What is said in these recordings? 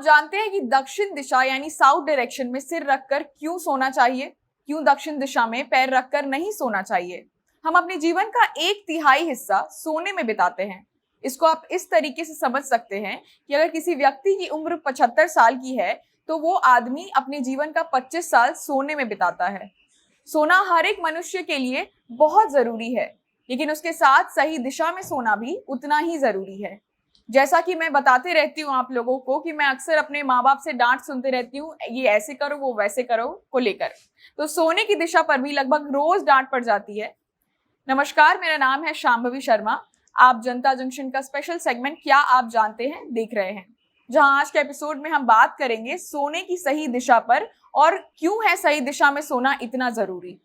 जानते हैं कि दक्षिण दिशा यानी साउथ डायरेक्शन में सिर रखकर क्यों सोना चाहिए? क्यों दक्षिण दिशा में पैर रखकर नहीं सोना चाहिए? हम अपने जीवन का 1/3 हिस्सा सोने में बिताते हैं। इसको आप इस तरीके से समझ सकते हैं कि अगर किसी व्यक्ति की उम्र 75 साल की है, तो वो आदमी अपने जीवन का 25 साल सोने में बिताता है। सोना हर एक मनुष्य के लिए बहुत जरूरी है, लेकिन उसके साथ सही दिशा में सोना भी उतना ही जरूरी है। जैसा कि मैं बताते रहती हूँ आप लोगों को कि मैं अक्सर अपने माँ बाप से डांट सुनते रहती हूँ, ये ऐसे करो वो वैसे करो को लेकर, तो सोने की दिशा पर भी लगभग रोज डांट पड़ जाती है। नमस्कार, मेरा नाम है शांभवी शर्मा। आप जनता जंक्शन का स्पेशल सेगमेंट क्या आप जानते हैं देख रहे हैं, जहां आज के एपिसोड में हम बात करेंगे सोने की सही दिशा पर और क्यों है सही दिशा में सोना इतना जरूरी।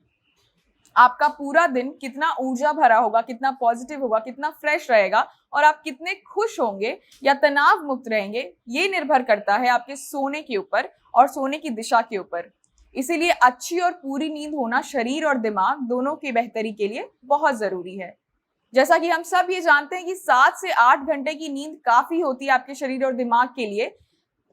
आपका पूरा दिन कितना ऊर्जा भरा होगा, कितना पॉजिटिव होगा, कितना फ्रेश रहेगा और आप कितने खुश होंगे या तनाव मुक्त रहेंगे, ये निर्भर करता है आपके सोने के ऊपर और सोने की दिशा के ऊपर। इसीलिए अच्छी और पूरी नींद होना शरीर और दिमाग दोनों की बेहतरी के लिए बहुत जरूरी है। जैसा कि हम सब ये जानते हैं कि 7 से 8 घंटे की नींद काफी होती है आपके शरीर और दिमाग के लिए,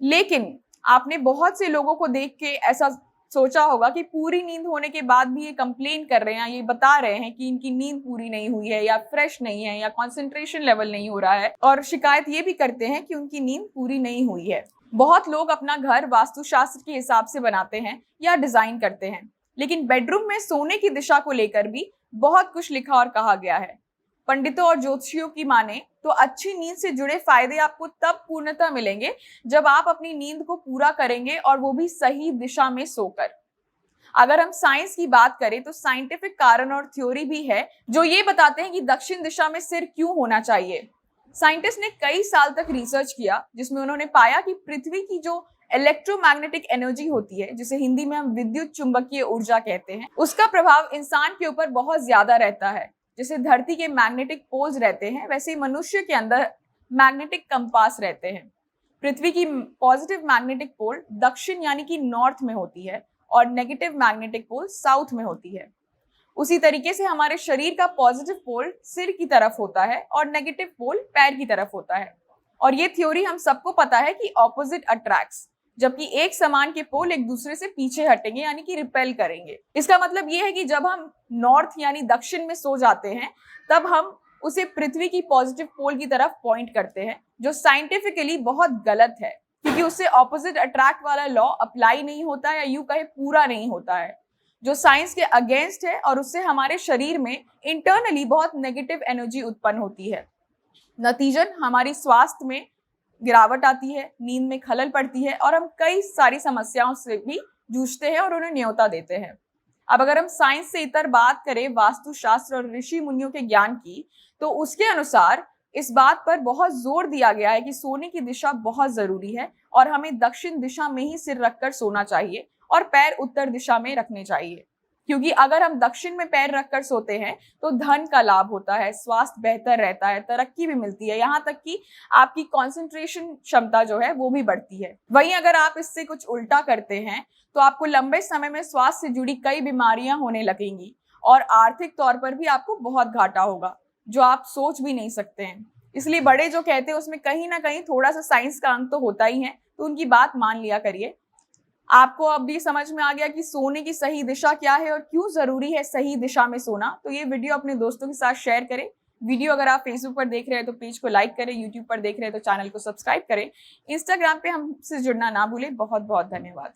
लेकिन आपने बहुत से लोगों को देख के ऐसा सोचा होगा कि पूरी नींद होने के बाद भी ये कंप्लेन कर रहे हैं, ये बता रहे हैं कि इनकी नींद पूरी नहीं हुई है या फ्रेश नहीं है या कंसंट्रेशन लेवल नहीं हो रहा है, और शिकायत ये भी करते हैं कि उनकी नींद पूरी नहीं हुई है। बहुत लोग अपना घर वास्तुशास्त्र के हिसाब से बनाते हैं या डिजाइन करते हैं, लेकिन बेडरूम में सोने की दिशा को लेकर भी बहुत कुछ लिखा और कहा गया है। पंडितों और ज्योतिषियों की माने तो अच्छी नींद से जुड़े फायदे आपको तब पूर्णतः मिलेंगे जब आप अपनी नींद को पूरा करेंगे, और वो भी सही दिशा में सोकर। अगर हम साइंस की बात करें तो साइंटिफिक कारण और थ्योरी भी है जो ये बताते हैं कि दक्षिण दिशा में सिर क्यों होना चाहिए। साइंटिस्ट ने कई साल तक रिसर्च किया, जिसमें उन्होंने पाया कि पृथ्वी की जो इलेक्ट्रोमैग्नेटिक एनर्जी होती है, जिसे हिंदी में हम विद्युत चुंबकीय ऊर्जा कहते हैं, उसका प्रभाव इंसान के ऊपर बहुत ज्यादा रहता है। जैसे धरती के मैग्नेटिक पोल्स रहते हैं, वैसे ही मनुष्य के अंदर मैग्नेटिक कंपास रहते हैं। पृथ्वी की पॉजिटिव मैग्नेटिक पोल दक्षिण यानी कि नॉर्थ में होती है और नेगेटिव मैग्नेटिक पोल साउथ में होती है। उसी तरीके से हमारे शरीर का पॉजिटिव पोल सिर की तरफ होता है और नेगेटिव पोल पैर की तरफ होता है। और ये थ्योरी हम सबको पता है कि ऑपोजिट अट्रैक्ट्स, जबकि एक समान के पोल एक दूसरे से पीछे हटेंगे यानी कि रिपेल करेंगे। इसका मतलब ये है कि जब हम नॉर्थ यानी दक्षिण में सो जाते हैं, तब हम उसे पृथ्वी की पॉजिटिव पोल की तरफ पॉइंट करते हैं, जो साइंटिफिकली बहुत गलत है, क्योंकि उससे ऑपोजिट अट्रैक्ट वाला लॉ अप्लाई नहीं होता है, या यूं कहे पूरा नहीं होता है, जो साइंस के अगेंस्ट है, और उससे हमारे शरीर में इंटरनली बहुत नेगेटिव एनर्जी उत्पन्न होती है। नतीजन हमारी स्वास्थ्य में गिरावट आती है, नींद में खलल पड़ती है और हम कई सारी समस्याओं से भी जूझते हैं और उन्हें न्योता देते हैं। अब अगर हम साइंस से इतर बात करें वास्तुशास्त्र और ऋषि मुनियों के ज्ञान की, तो उसके अनुसार इस बात पर बहुत जोर दिया गया है कि सोने की दिशा बहुत जरूरी है और हमें दक्षिण दिशा में ही सिर रखकर सोना चाहिए और पैर उत्तर दिशा में रखने चाहिए। क्योंकि अगर हम दक्षिण में पैर रखकर सोते हैं तो धन का लाभ होता है, स्वास्थ्य बेहतर रहता है, तरक्की भी मिलती है, यहाँ तक कि आपकी कंसंट्रेशन क्षमता जो है वो भी बढ़ती है। वहीं अगर आप इससे कुछ उल्टा करते हैं तो आपको लंबे समय में स्वास्थ्य से जुड़ी कई बीमारियां होने लगेंगी और आर्थिक तौर पर भी आपको बहुत घाटा होगा, जो आप सोच भी नहीं सकते हैं। इसलिए बड़े जो कहते हैं उसमें कहीं ना कहीं थोड़ा सा साइंस का अंग तो होता ही है, तो उनकी बात मान लिया करिए। आपको अब ये समझ में आ गया कि सोने की सही दिशा क्या है और क्यों जरूरी है सही दिशा में सोना। तो ये वीडियो अपने दोस्तों के साथ शेयर करें। वीडियो अगर आप फेसबुक पर देख रहे हैं तो पेज को लाइक करें, यूट्यूब पर देख रहे हैं तो चैनल को सब्सक्राइब करें, इंस्टाग्राम पे हमसे जुड़ना ना भूलें। बहुत बहुत धन्यवाद।